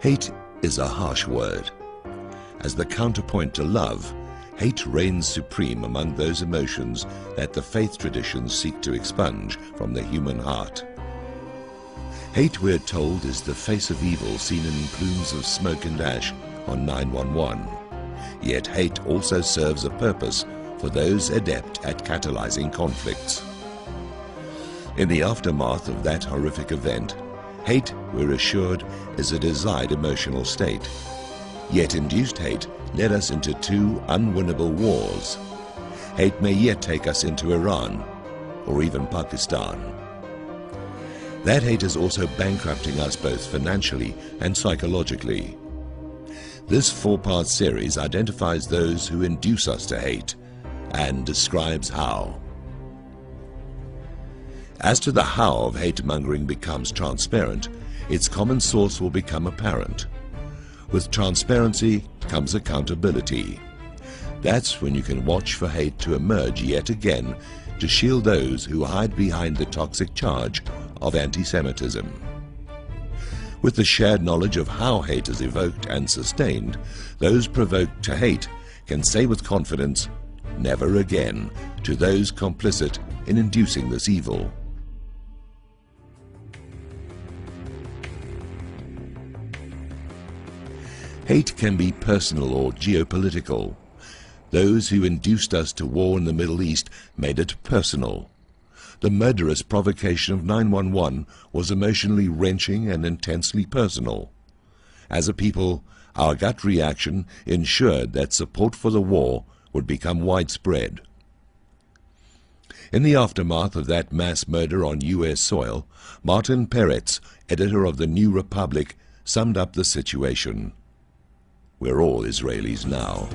Hate is a harsh word. As the counterpoint to love, hate reigns supreme among those emotions that the faith traditions seek to expunge from the human heart. Hate, we're told, is the face of evil seen in plumes of smoke and ash on 911. Yet hate also serves a purpose for those adept at catalyzing conflicts. In the aftermath of that horrific event, hate, we're assured, is a desired emotional state. Yet induced hate led us into two unwinnable wars. Hate may yet take us into Iran or even Pakistan. That hate is also bankrupting us both financially and psychologically. This four-part series identifies those who induce us to hate and describes how. As to the how of hate-mongering becomes transparent, its common source will become apparent. With transparency comes accountability. That's when you can watch for hate to emerge yet again to shield those who hide behind the toxic charge of anti-Semitism. With the shared knowledge of how hate is evoked and sustained, those provoked to hate can say with confidence, "Never again," to those complicit in inducing this evil. Hate can be personal or geopolitical. Those who induced us to war in the Middle East made it personal. The murderous provocation of 911 was emotionally wrenching and intensely personal. As a people, our gut reaction ensured that support for the war would become widespread. In the aftermath of that mass murder on U.S. soil, Martin Peretz, editor of the New Republic, summed up the situation. "We're all Israelis now."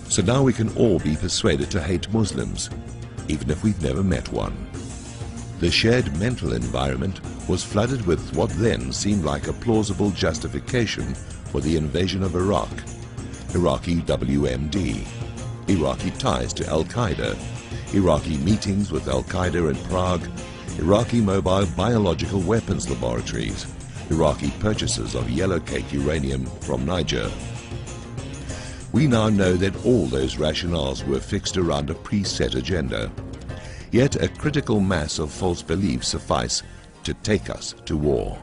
So now we can all be persuaded to hate Muslims, even if we've never met one. The shared mental environment was flooded with what then seemed like a plausible justification for the invasion of Iraq. Iraqi WMD, Iraqi ties to Al-Qaeda, Iraqi meetings with Al-Qaeda in Prague, Iraqi mobile biological weapons laboratories, Iraqi purchases of yellowcake uranium from Niger. We now know that all those rationales were fixed around a preset agenda. Yet a critical mass of false beliefs suffice to take us to war.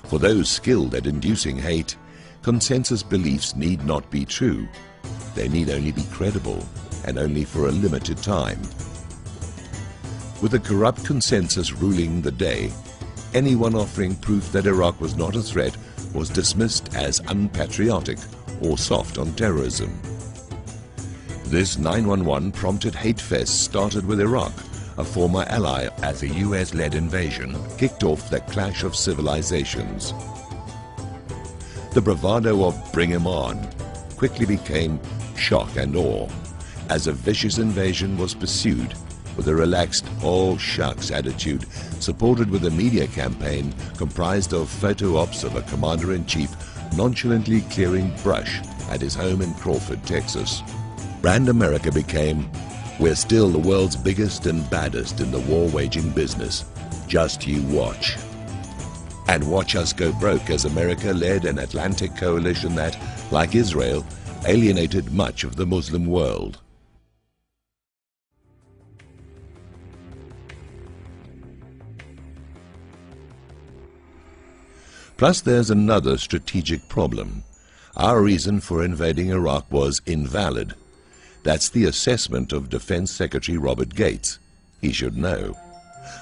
For those skilled at inducing hate, consensus beliefs need not be true. They need only be credible, and only for a limited time. With a corrupt consensus ruling the day, anyone offering proof that Iraq was not a threat was dismissed as unpatriotic or soft on terrorism. This 911 prompted hate fest started with Iraq, a former ally, as the US-led invasion kicked off the clash of civilizations. The bravado of "bring him on" quickly became shock and awe, as a vicious invasion was pursued with a relaxed "oh shucks" attitude, supported with a media campaign comprised of photo ops of a commander-in-chief nonchalantly clearing brush at his home in Crawford, Texas. Brand America became, "We're still the world's biggest and baddest in the war-waging business. Just you watch." And watch us go broke as America led an Atlantic coalition that, like Israel, alienated much of the Muslim world. Plus there's another strategic problem. Our reason for invading Iraq was invalid. That's the assessment of Defense Secretary Robert Gates. He should know.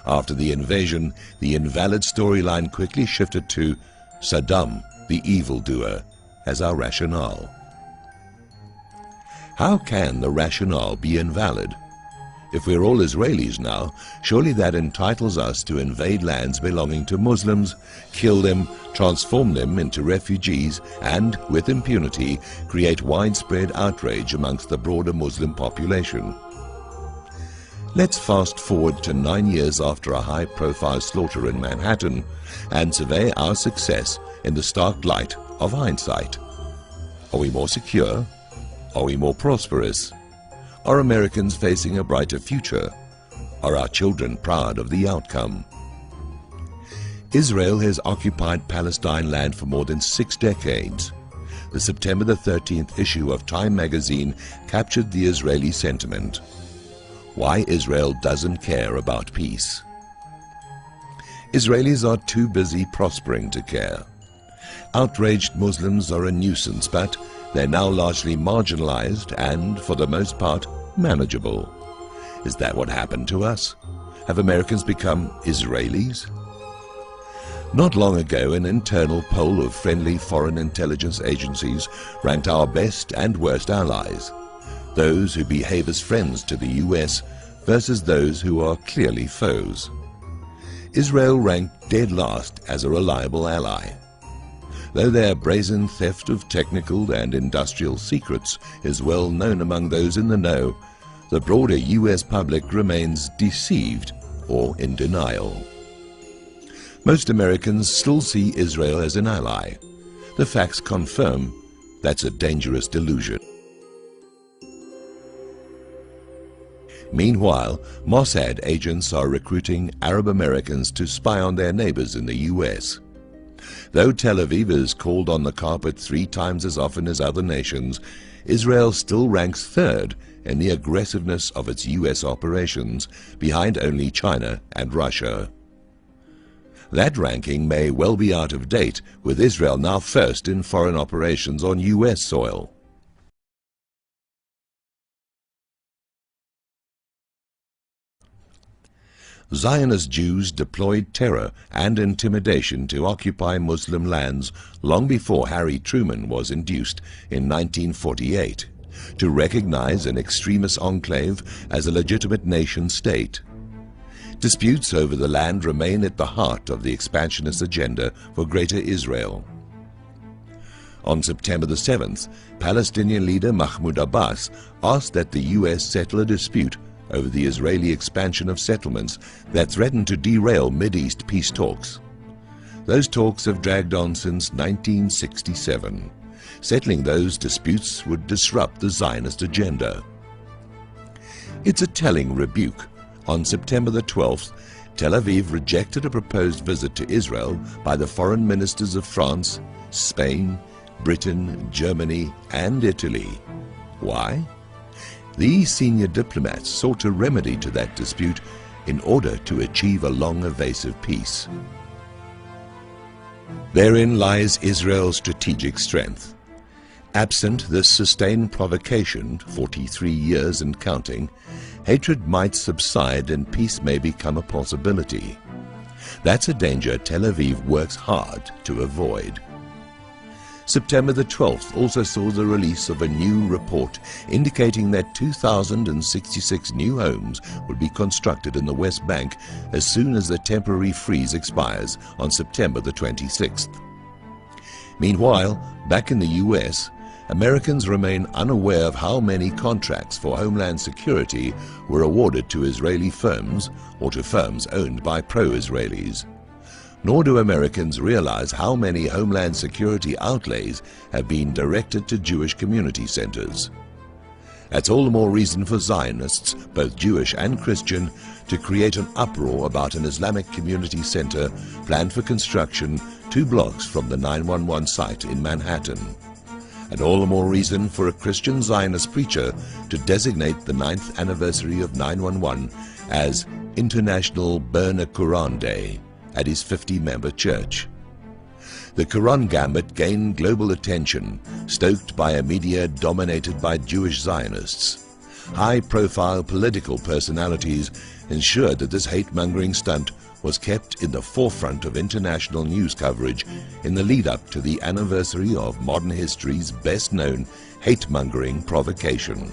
After the invasion, the invalid storyline quickly shifted to Saddam, the evildoer, as our rationale. How can the rationale be invalid? If we're all Israelis now, surely that entitles us to invade lands belonging to Muslims, kill them, transform them into refugees, and, with impunity, create widespread outrage amongst the broader Muslim population. Let's fast forward to 9 years after a high-profile slaughter in Manhattan and survey our success in the stark light of hindsight. Are we more secure? Are we more prosperous? Are Americans facing a brighter future? Are our children proud of the outcome? Israel has occupied Palestine land for more than 6 decades. The September the 13th issue of Time magazine captured the Israeli sentiment. Why Israel doesn't care about peace. Israelis are too busy prospering to care. Outraged Muslims are a nuisance, but they're now largely marginalized and, for the most part, manageable. Is that what happened to us? Have Americans become Israelis? Not long ago, an internal poll of friendly foreign intelligence agencies ranked our best and worst allies, those who behave as friends to the US versus those who are clearly foes. Israel ranked dead last as a reliable ally. Though their brazen theft of technical and industrial secrets is well known among those in the know, the broader US public remains deceived or in denial. Most Americans still see Israel as an ally. The facts confirm that's a dangerous delusion. Meanwhile, Mossad agents are recruiting Arab Americans to spy on their neighbors in the US. Though Tel Aviv is called on the carpet 3 times as often as other nations, Israel still ranks third in the aggressiveness of its US operations, behind only China and Russia. That ranking may well be out of date, with Israel now first in foreign operations on US soil. Zionist Jews deployed terror and intimidation to occupy Muslim lands long before Harry Truman was induced in 1948 to recognize an extremist enclave as a legitimate nation-state. Disputes over the land remain at the heart of the expansionist agenda for Greater Israel. On September the 7th, Palestinian leader Mahmoud Abbas asked that the US settle a dispute over the Israeli expansion of settlements that threatened to derail Mideast peace talks. Those talks have dragged on since 1967. Settling those disputes would disrupt the Zionist agenda. It's a telling rebuke. On September the 12th, Tel Aviv rejected a proposed visit to Israel by the foreign ministers of France, Spain, Britain, Germany, and Italy. Why? These senior diplomats sought a remedy to that dispute in order to achieve a long evasive peace. Therein lies Israel's strategic strength. Absent this sustained provocation, 43 years and counting, hatred might subside and peace may become a possibility. That's a danger Tel Aviv works hard to avoid. September the 12th also saw the release of a new report indicating that 2,066 new homes would be constructed in the West Bank as soon as the temporary freeze expires on September the 26th. Meanwhile, back in the US, Americans remain unaware of how many contracts for homeland security were awarded to Israeli firms or to firms owned by pro-Israelis. Nor do Americans realize how many homeland security outlays have been directed to Jewish community centers. That's all the more reason for Zionists, both Jewish and Christian, to create an uproar about an Islamic community center planned for construction 2 blocks from the 911 site in Manhattan. And all the more reason for a Christian Zionist preacher to designate the 9th anniversary of 911 as International Burn a Quran Day at his 50-member church. The Quran gambit gained global attention, stoked by a media dominated by Jewish Zionists. High-profile political personalities ensured that this hate-mongering stunt was kept in the forefront of international news coverage in the lead-up to the anniversary of modern history's best-known hate-mongering provocation.